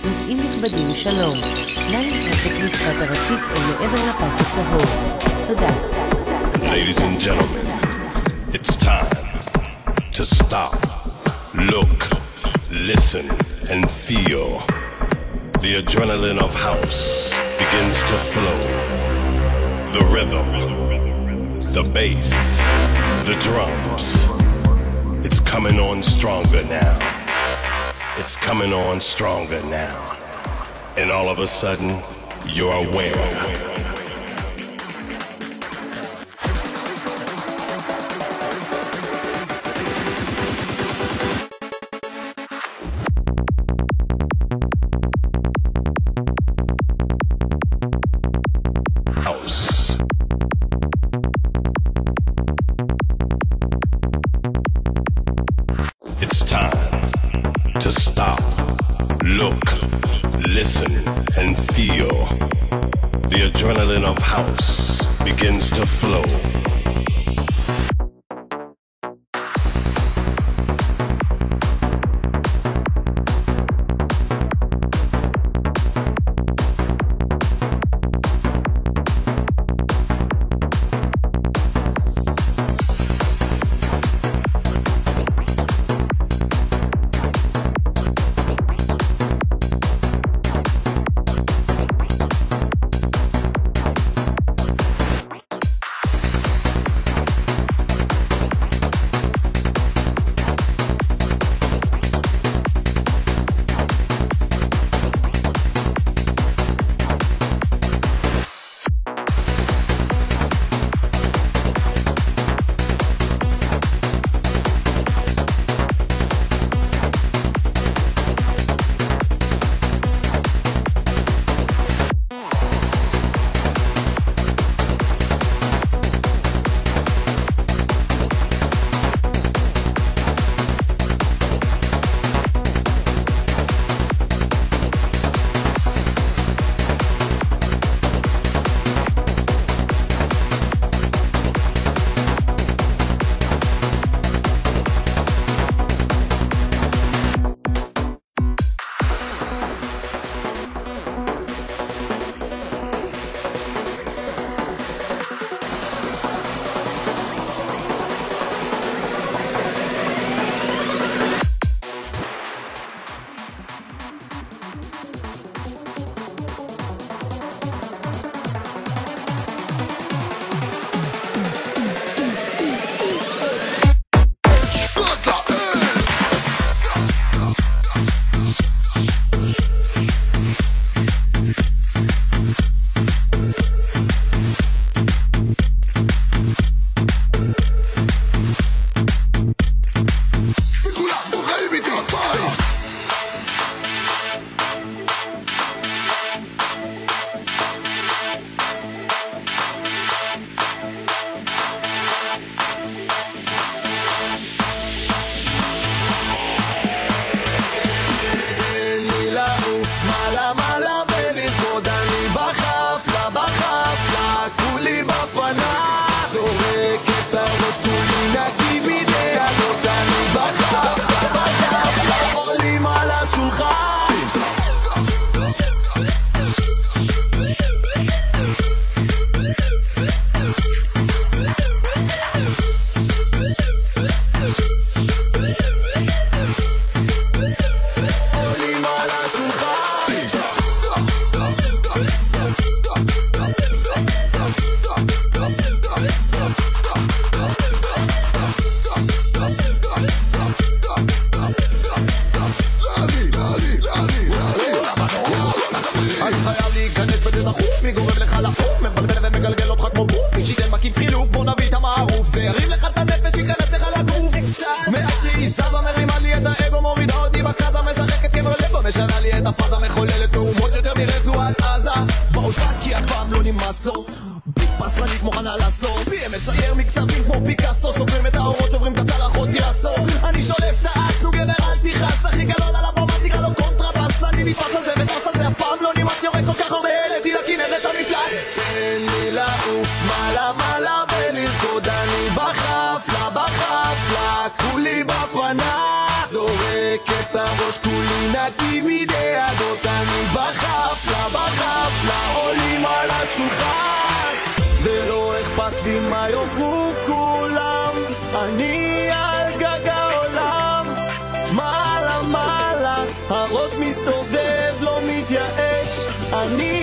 נוסעים נכבדים שלום, נא להתרחק משפת הרציף או מעבר לפס הצהוב. תודה. Ladies and gentlemen, it's time to stop, look, listen, and feel. The adrenaline of house begins to flow. The rhythm, the bass, the drums. It's coming on stronger now. It's coming on stronger now. And all of a sudden, you're aware. It's time to stop, look, listen, and feel. The adrenaline of house begins to flow. כולי בפנה זורקת את הראש כולי נקי מדאגות, אני בחפלה עולים על השולחן, ולא אכפת לי מה יאמרו כולם, אני על גג העולם, מעלה, הראש מסתובב, לא מתייאש, אני